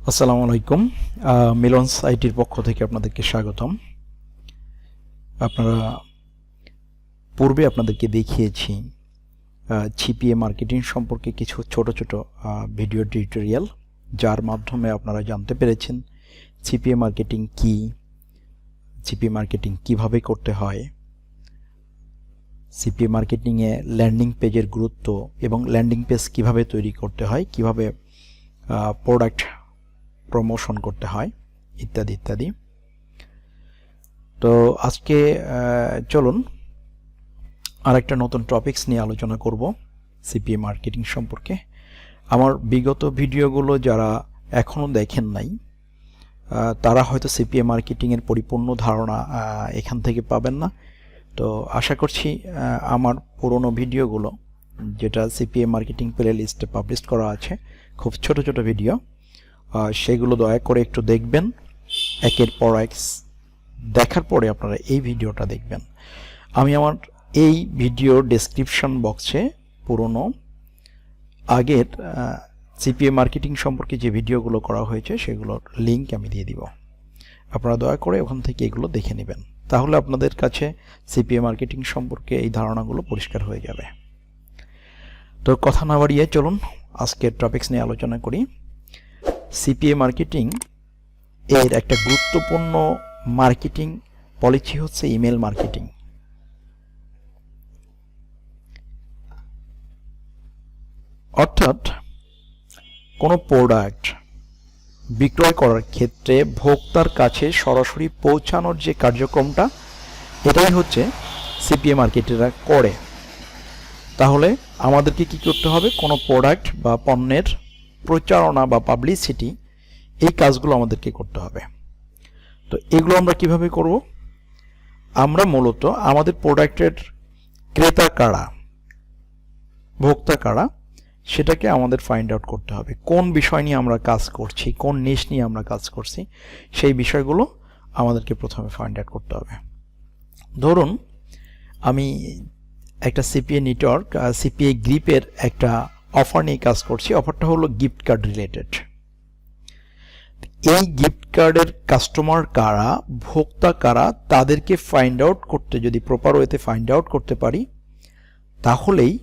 আসসালামু আলাইকুম। মিলনস আইটির পক্ষ থেকে আপনাদেরকে স্বাগতম। আপনারা পূর্বে আপনাদেরকে দেখিয়েছি সিপিএ মার্কেটিং সম্পর্কে কিছু ছোট ছোট ভিডিও টিউটোরিয়াল, যার মাধ্যমে আপনারা জানতে পেরেছেন সিপিএ মার্কেটিং কি, সিপিএ মার্কেটিং কিভাবে করতে হয়, সিপিএ মার্কেটিংয়ে ল্যান্ডিং পেজের গুরুত্ব এবং ল্যান্ডিং পেজ কিভাবে তৈরি করতে হয়, কিভাবে প্রোডাক্ট প্রমোশন করতে হয়, ইত্যাদি ইত্যাদি। তো আজকে চলুন আরেকটা নতুন টপিকস নিয়ে আলোচনা করব সিপিএ মার্কেটিং সম্পর্কে। আমার বিগত ভিডিওগুলো যারা এখনও দেখেন নাই তারা হয়তো সিপিএ মার্কেটিংয়ের পরিপূর্ণ ধারণা এখান থেকে পাবেন না। তো আশা করছি আমার পুরনো ভিডিওগুলো, যেটা সিপিএ মার্কেটিং প্লে লিস্টে পাবলিশ করা আছে, খুব ছোট ছোট ভিডিও, সেগুলো দয়া করে একটু দেখবেন। একের পর এক দেখার পরে আপনারা এই ভিডিওটা দেখবেন। আমি আমার এই ভিডিওর ডেসক্রিপশন বক্সে পুরনো আগের সিপিএ মার্কেটিং সম্পর্কে যে ভিডিওগুলো করা হয়েছে সেগুলোর লিঙ্ক আমি দিয়ে দিব। আপনারা দয়া করে ওখান থেকে এগুলো দেখে নেবেন, তাহলে আপনাদের কাছে সিপিএ মার্কেটিং সম্পর্কে এই ধারণাগুলো পরিষ্কার হয়ে যাবে। তো কথা না বাড়িয়ে চলুন আজকের টপিকস নিয়ে আলোচনা করি। সিপিএ মার্কেটিং এর একটা গুরুত্বপূর্ণ মার্কেটিং পলিসি হচ্ছে ইমেল মার্কেটিং। অর্থাৎ কোনো প্রোডাক্ট বিক্রয় করার ক্ষেত্রে ভোক্তার কাছে সরাসরি পৌঁছানোর যে কার্যক্রমটা, এটাই হচ্ছে সিপিএ মার্কেটাররা করে। তাহলে আমাদেরকে কি করতে হবে? কোনো প্রোডাক্ট বা পণ্যের প্রচারণা বা পাবলিসিটি, এই কাজগুলো আমাদেরকে করতে হবে। তো এগুলো আমরা কিভাবে করব? আমরা মূলত আমাদের প্রোডাক্টের ক্রেতা কারা, ভোক্তা কারা, সেটাকে আমাদের ফাইন্ড আউট করতে হবে। কোন বিষয় নিয়ে আমরা কাজ করছি, কোন নিশ নিয়ে আমরা কাজ করছি, সেই বিষয়গুলো আমাদেরকে প্রথমে ফাইন্ড আউট করতে হবে। ধরুন আমি একটা সিপিএ নেটওয়ার্ক, সিপিএ গ্রিপের একটা অফার নিয়ে কাজ করছি। অফারটা হলো গিফট কার্ড রিলেটেড। এই গিফট কার্ডের কাস্টমার কারা, ভোক্তা কারা, তাদেরকে ফাইন্ড আউট করতে, যদি প্রপার ওয়েতে ফাইন্ড আউট করতে পারি, তাহলেই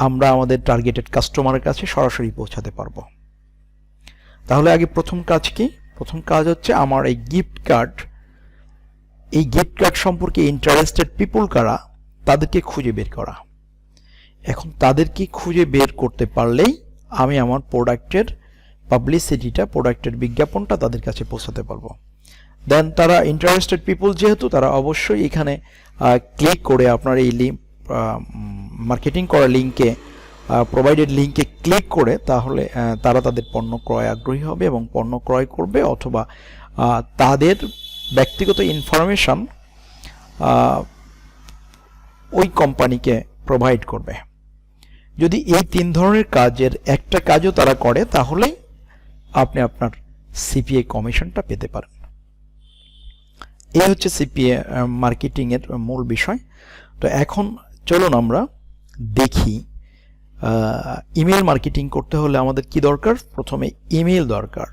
আমরা আমাদের টার্গেটেড কাস্টমারের কাছে সরাসরি পৌঁছাতে পারবো। তাহলে আগে প্রথম কাজ কি? প্রথম কাজ হচ্ছে আমার এই গিফট কার্ড সম্পর্কে ইন্টারেস্টেড পিপল কারা, তাদেরকে খুঁজে বের করা। এখন তাদেরকে খুঁজে বের করতে পারলেই আমি আমার প্রোডাক্টের পাবলিসিটিটা, প্রোডাক্টের বিজ্ঞাপনটা তাদের কাছে পৌঁছাতে পারবো। দেন তারা ইন্টারেস্টেড পিপল যেহেতু, তারা অবশ্যই এখানে ক্লিক করে আপনার এই মার্কেটিং করা লিঙ্কে, প্রোভাইডেড লিঙ্কে ক্লিক করে, তাহলে তারা তাদের পণ্য ক্রয় আগ্রহী হবে এবং পণ্য ক্রয় করবে, অথবা তাদের ব্যক্তিগত ইনফরমেশন ওই কোম্পানিকে প্রোভাইড করবে। যদি এই তিন ধরনের কাজের একটা কাজও তারা করে, তাহলেই আপনি আপনার সিপিএ কমিশনটা পেতে পারেন। এই হচ্ছে সিপিএ মার্কেটিংয়ের মূল বিষয়। তো এখন চলুন আমরা দেখি ইমেল মার্কেটিং করতে হলে আমাদের কি দরকার। প্রথমে ইমেল দরকার,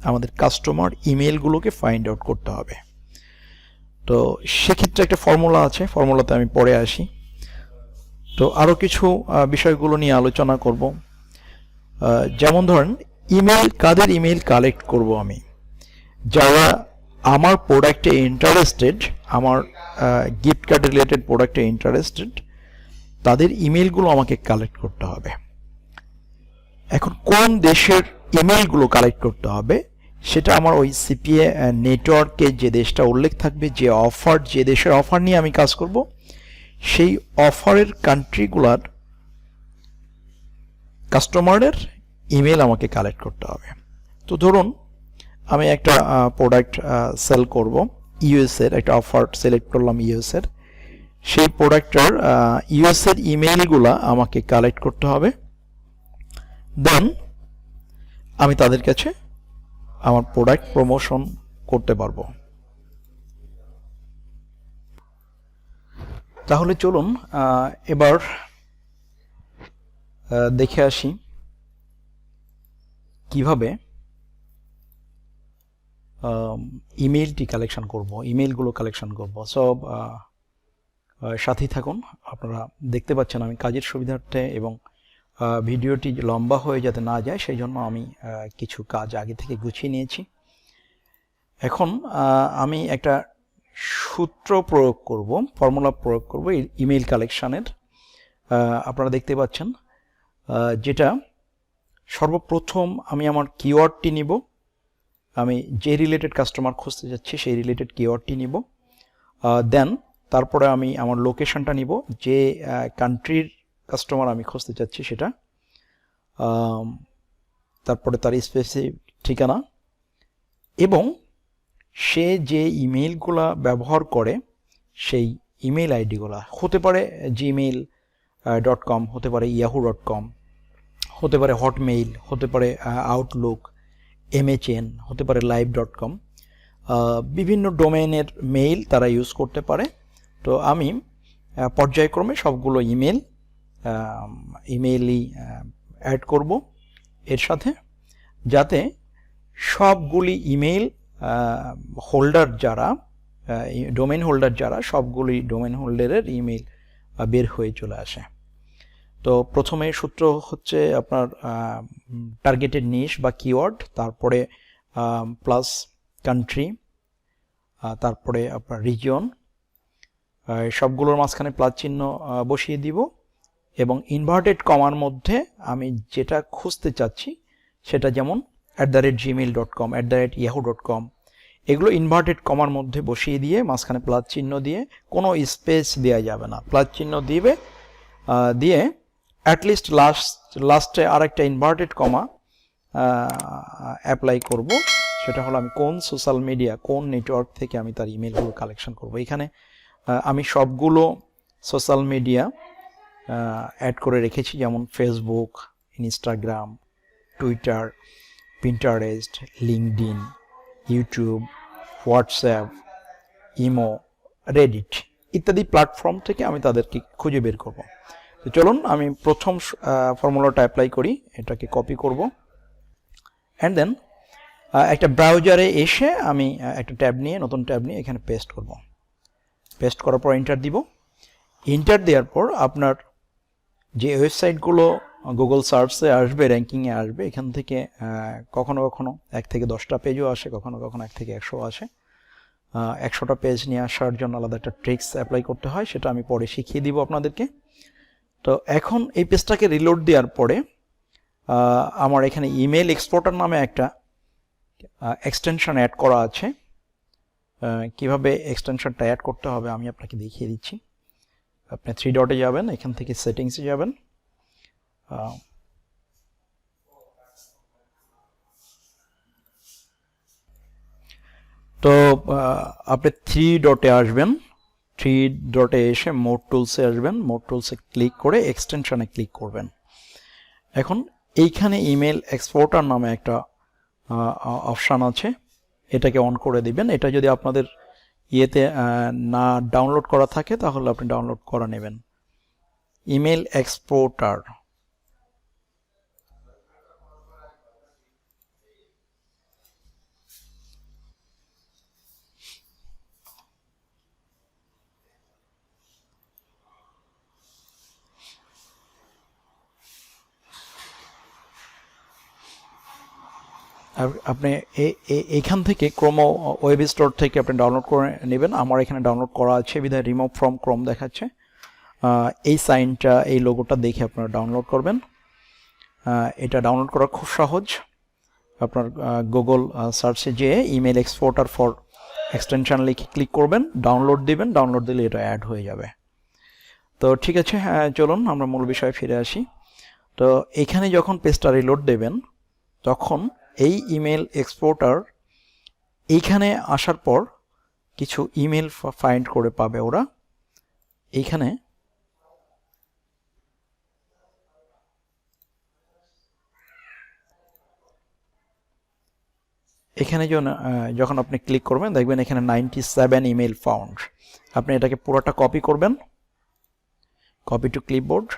আমাদের কাস্টমার ইমেলগুলোকে ফাইন্ড আউট করতে হবে। তো সেক্ষেত্রে একটা ফর্মুলা আছে, ফর্মুলাতে আমি পরে আসি। তো আরও কিছু বিষয়গুলো নিয়ে আলোচনা করব। যেমন ধরেন, কাদের ইমেল কালেক্ট করব আমি? যারা আমার প্রোডাক্টে ইন্টারেস্টেড, আমার গিফট কার্ড রিলেটেড প্রোডাক্টে ইন্টারেস্টেড, তাদের ইমেলগুলো আমাকে কালেক্ট করতে হবে। এখন কোন দেশের ইমেলগুলো কালেক্ট করতে হবে, সেটা আমার ওই সিপিএ নেটওয়ার্কে যে দেশটা উল্লেখ থাকবে, যে দেশের অফার নিয়ে আমি কাজ করব, সেই অফারের কান্ট্রিগুলার কাস্টমারের ইমেল আমাকে কালেক্ট করতে হবে। তো ধরুন আমি একটা প্রোডাক্ট সেল করব, ইউএসের একটা অফার সিলেক্ট করলাম ইউএসের। সেই প্রোডাক্টটার ইউএসের ইমেলগুলা আমাকে কালেক্ট করতে হবে। দেন আমি তাদের কাছে আমার প্রোডাক্ট প্রমোশন করতে পারবো। তাহলে চলুন এবার দেখে আসি কিভাবে ইমেইলটি কালেকশন করব, ইমেইলগুলো কালেকশন করব। সো সাথেই থাকুন। আপনারা দেখতে পাচ্ছেন আমি কাজের সুবিধার্থে এবং ভিডিওটি লম্বা হয়ে যাতে না যায় সেই জন্য আমি কিছু কাজ আগে থেকে গুছিয়ে নিয়েছি। এখন আমি একটা সূত্র প্রয়োগ করব, ফর্মুলা প্রয়োগ করব ইমেইল কালেকশানের। আপনারা দেখতে পাচ্ছেন যেটা সর্বপ্রথম আমি আমার কিওয়ার্ডটি নিব, আমি যে রিলেটেড কাস্টমার খুঁজতে যাচ্ছি সেই রিলেটেড কিওয়ার্ডটি নিব। দেন তারপরে আমি আমার লোকেশনটা নিব, যে কান্ট্রির কাস্টমার আমি খুঁজতে চাচ্ছি সেটা, তারপরে তার স্পেসিফিক ঠিকানা এবং সে যে ইমেইলগুলো ব্যবহার করে সেই ইমেইল আইডিগুলো হতে পারে gmail.com, হতে পারে yahoo.com, হতে পারে হটমেইল, হতে পারে আউটলুক, MHN, হতে পারে live.com। বিভিন্ন ডোমেইনের মেইল তারা ইউজ করতে পারে। তো আমি পর্যায়ক্রমে সবগুলো ইমেইলই অ্যাড করব এর সাথে, যাতে সবগুলি ইমেইল হোল্ডার যারা, ডোমেইন হোল্ডার যারা, সবগুলি ডোমেইন হোল্ডারের ইমেইল বের হয়ে চলে আসে। তো প্রথমে সূত্র হচ্ছে আপনার টার্গেটেড নিশ বা কিওয়ার্ড, তারপরে প্লাস কান্ট্রি, তারপরে আপনার রিজিয়ন, সবগুলোর মাঝখানে প্লাস চিহ্ন বসিয়ে দিব এবং ইনভার্টেড কমার মধ্যে আমি যেটা খুঁজতে চাচ্ছি সেটা, যেমন @gmail.com, @yahoo.com, এগুলো ইনভার্টেড কমার মধ্যে বসিয়ে দিয়ে মাঝখানে প্লাস চিহ্ন দিয়ে, কোনো স্পেস দেওয়া যাবে না, প্লাস চিহ্ন দিয়ে অ্যাটলিস্ট লাস্টে আরেকটা ইনভার্টেড কমা অ্যাপ্লাই করব। সেটা হলো আমি কোন সোশ্যাল মিডিয়া, কোন নেটওয়ার্ক থেকে আমি তার ইমেলগুলো কালেকশন করব। এখানে আমি সবগুলো সোশ্যাল মিডিয়া অ্যাড করে রেখেছি, যেমন Facebook, Instagram, Twitter, Pinterest, LinkedIn, YouTube, WhatsApp, imo, Reddit ইত্যাদি প্ল্যাটফর্ম থেকে আমি তাদেরকে খুঁজে বের করব। তো চলুন আমি প্রথম ফর্মুলাটা অ্যাপ্লাই করি, এটাকে কপি করব অ্যান্ড দেন একটা ব্রাউজারে এসে আমি একটা ট্যাব নিয়ে, নতুন ট্যাব নিয়ে এখানে পেস্ট করব। পেস্ট করার পর এন্টার দিব। এন্টার দেওয়ার পর আপনার যে ওয়েবসাইটগুলো গুগল সার্চে আসবে, র্যাঙ্কিংয়ে আসবে, এখান থেকে কখনো কখনো 1 থেকে 10টা পেজও আসে, কখনো কখনো 1 থেকে 100 আসে। 100টা পেজ নিয়ে আসার জন্য আলাদা একটা ট্রিক্স অ্যাপ্লাই করতে হয়, সেটা আমি পরে শিখিয়ে দিব আপনাদেরকে। তো এখন এই পেজটাকে রিলোড দেওয়ার পরে আমার এখানে ইমেল এক্সপোর্টার নামে একটা এক্সটেনশন অ্যাড করা আছে। কিভাবে এক্সটেনশনটা অ্যাড করতে হবে আমি আপনাকে দেখিয়ে দিচ্ছি। আপনি 3 ডটে যাবেন, এখান থেকে সেটিংসে যাবেন, তো আপনি 3 ডটে আসবেন, 3 ডটে এসে মোড টুলসে আসবেন, মোড টুলসে ক্লিক করে এক্সটেনশনে ক্লিক করবেন। এখন এইখানে ইমেল এক্সপোর্টার নামে একটা অপশান আছে, এটাকে অন করে দিবেন। এটা যদি আপনাদের ইয়েতে না ডাউনলোড করা থাকে তাহলে আপনি ডাউনলোড করে নেবেন। ইমেল এক্সপোর্টার, আপনি এখান থেকে ক্রোম ওয়েব স্টোর থেকে আপনি ডাউনলোড করে নেবেন। আমার এখানে ডাউনলোড করা আছে বিধায় রিমুভ ফ্রম ক্রোম দেখাচ্ছে। এই সাইনটা, এই লোগোটা দেখে আপনারা ডাউনলোড করবেন। এটা ডাউনলোড করা খুব সহজ। আপনার গুগল সার্চে যেয়ে ইমেল এক্সপোর্টার ফর এক্সটেনশন লিখে ক্লিক করবেন, ডাউনলোড দিবেন, ডাউনলোড দিলে এটা অ্যাড হয়ে যাবে। তো ঠিক আছে, চলুন আমরা মূল বিষয়ে ফিরে আসি। তো এখানে যখন পেজটা রিলোড দেবেন তখন এই ইমেল এক্সপোর্টার এইখানে আসার পর কিছু ইমেল ফাইন্ড করে পাবে ওরা। এইখানে যখন আপনি ক্লিক করবেন দেখবেন এখানে 97 ইমেল ফাউন্ড। আপনি এটাকে পুরোটা কপি করবেন, কপি টু ক্লিপবোর্ড।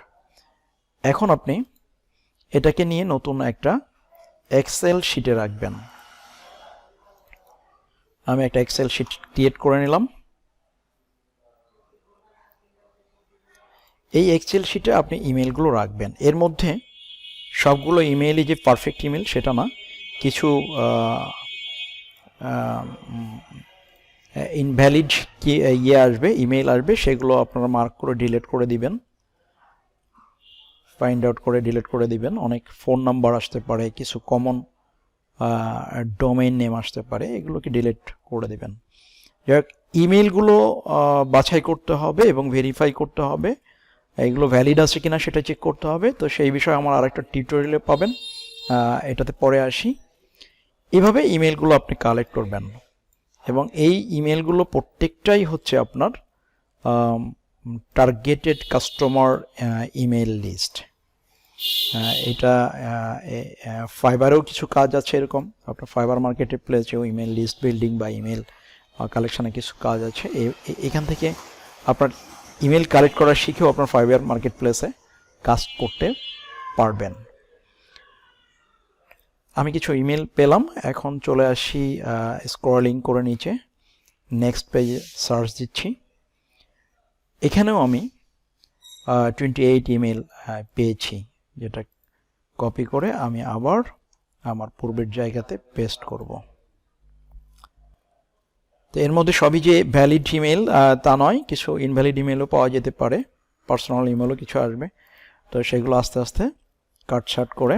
এখন আপনি এটাকে নিয়ে নতুন একটা এক্সেল শিটে রাখবেন। আমি একটা এক্সেল শিট ক্রিয়েট করে নিলাম। এই এক্সেল শিটে আপনি ইমেলগুলো রাখবেন। এর মধ্যে সবগুলো ইমেলই যে পারফেক্ট ইমেল সেটা না, কিছু ইনভ্যালিড আসবে, ইমেল আসবে, সেগুলো আপনারা মার্ক করে ডিলিট করে দিবেন, ফাইন্ড আউট করে ডিলিট করে দিবেন। অনেক ফোন নাম্বার আসতে পারে, কিছু কমন ডোমেইন নেম আসতে পারে, এগুলোকে ডিলিট করে দিবেন। যাই হোক, ইমেলগুলো বাছাই করতে হবে এবং ভেরিফাই করতে হবে, এগুলো ভ্যালিড আছে কিনা সেটা চেক করতে হবে। তো সেই বিষয়ে আমার আরেকটা টিউটোরিয়ালে পাবেন, এটাতে পরে আসি। এভাবে ইমেলগুলো আপনি কালেক্ট করবেন এবং এই ইমেলগুলো প্রত্যেকটাই হচ্ছে আপনার টার্গেটেড কাস্টমার ইমেল লিস্ট। এটা ফাইবারেও কিছু কাজ আছে এরকম, আপনার ফাইবার মার্কেটে প্লেসেও ইমেল লিস্ট বিল্ডিং বা ইমেল কালেকশানে কিছু কাজ আছে। এখান থেকে আপনার ইমেল কালেক্ট করা শিখেও আপনার ফাইবার মার্কেট প্লেসে কাজ করতে পারবেন। আমি কিছু ইমেল পেলাম, এখন চলে আসি স্ক্রলিং করে নিচে, নেক্সট পেজে সার্চ দিচ্ছি। এখানেও আমি 28 ইমেল পেয়েছি, যেটা কপি করে আমি আবার আমার পূর্বের জায়গাতে পেস্ট করব। তো এর মধ্যে সবই যে ভ্যালিড ইমেল তা নয়, কিছু ইনভ্যালিড ইমেলও পাওয়া যেতে পারে, পার্সোনাল ইমেলও কিছু আসবে। তো সেগুলো আস্তে আস্তে কাটছাট করে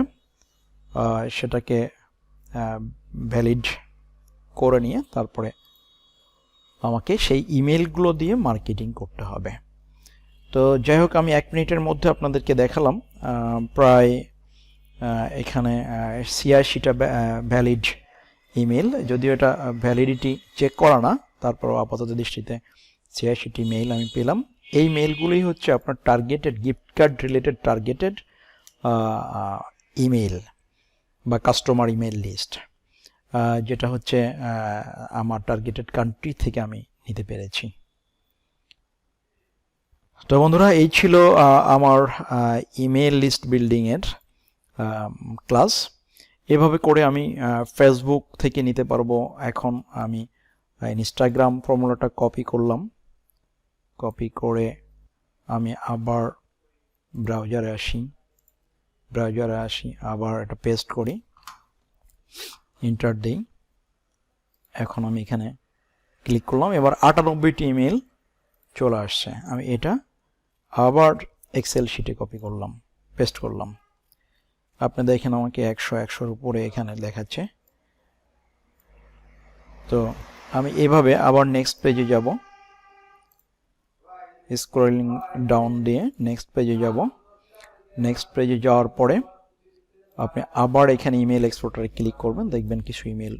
সেটাকে ভ্যালিড করে নিয়ে তারপরে আমাকে সেই ইমেলগুলো দিয়ে মার্কেটিং করতে হবে। তো যাই হোক, আমি 1 মিনিটের মধ্যে আপনাদেরকে দেখালাম প্রায় এখানে 86টা ভ্যালিড ইমেল, যদিও এটা ভ্যালিডিটি চেক করা না, তারপরও আপাতত দৃষ্টিতে 86টি মেইল আমি পেলাম। এই মেইলগুলোই হচ্ছে আপনার targeted gift card related targeted email বা কাস্টমার ইমেল লিস্ট, যেটা হচ্ছে আমার টার্গেটেড কান্ট্রি থেকে আমি নিতে পেরেছি। তো বন্ধুরা, এই ছিল আমার ইমেল লিস্ট বিল্ডিংয়ের ক্লাস। এভাবে করে আমি ফেসবুক থেকে নিতে পারবো। এখন আমি ইনস্টাগ্রাম ফর্মুলাটা কপি করলাম, কপি করে আমি আবার ব্রাউজারে আসি, আবার এটা পেস্ট করি, এন্টার দিই। এখন আমি এখানে ক্লিক করলাম, এবার 98টি ইমেল চলে আসছে। আমি এটা আবার এক্সেল শিটে কপি করলাম, পেস্ট করলাম। আপনি দেখেন আমাকে 100-100-র উপরে এখানে দেখাচ্ছে। তো আমি এভাবে আবার নেক্সট পেজে যাব, স্ক্রলিং ডাউন দিয়ে নেক্সট পেজে যাব। নেক্সট পেজে যাওয়ার পরে আপনি আবার এখানে ইমেল এক্সপোর্টারে ক্লিক করবেন, দেখবেন কিছু ইমেল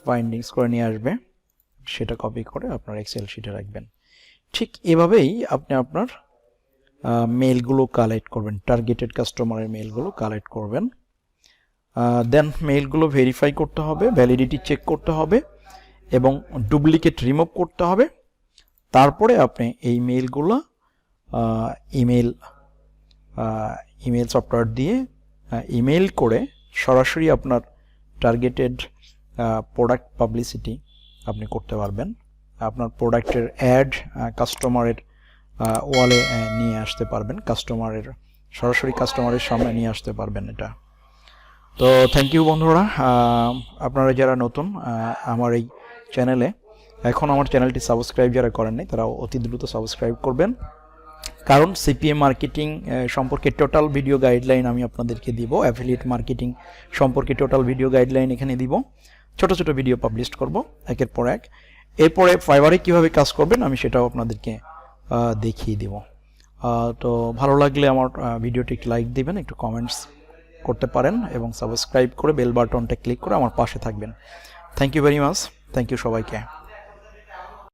ফাইন্ডিংস করে নিয়ে আসবে, সেটা কপি করে আপনার এক্সেল শিটে রাখবেন। ঠিক এভাবেই আপনি আপনার মেইলগুলো কালেক্ট করবেন, টার্গেটেড কাস্টমারের মেইলগুলো কালেক্ট করবেন। দেন মেইলগুলো ভেরিফাই করতে হবে, ভ্যালিডিটি চেক করতে হবে এবং ডুপ্লিকেট রিমুভ করতে হবে। তারপরে আপনি এই মেইলগুলো ইমেল সফটওয়্যার দিয়ে ইমেল করে সরাসরি আপনার টার্গেটেড প্রোডাক্ট পাবলিসিটি আপনি করতে পারবেন। আপনার প্রোডাক্টের অ্যাড কাস্টমারের ওয়ালে নিয়ে আসতে পারবেন, সরাসরি কাস্টমারের সামনে নিয়ে আসতে পারবেন এটা। তো থ্যাংক ইউ বন্ধুরা, আপনারা যারা নতুন আমার এই চ্যানেলে, এখন আমার চ্যানেলটি সাবস্ক্রাইব যারা করেন নাই তারা অতি দ্রুত সাবস্ক্রাইব করবেন, কারণ সিপিএ মার্কেটিং সম্পর্কে টোটাল ভিডিও গাইডলাইন আমি আপনাদেরকে দিব, অ্যাফিলিয়েট মার্কেটিং সম্পর্কে টোটাল ভিডিও গাইডলাইন এখানে দিব, ছোট ছোট ভিডিও পাবলিশ করব একের পর এক। এরপরে ফাইবারে কীভাবে কাজ করবেন আমি সেটাও আপনাদেরকে দেখিয়ে দেব। তো ভালো লাগলে আমার ভিডিওটি একটু লাইক দিবেন, একটু কমেন্টস করতে পারেন এবং সাবস্ক্রাইব করে বেল বাটনটা ক্লিক করে আমার পাশে থাকবেন। Thank you very much, thank you সবাইকে।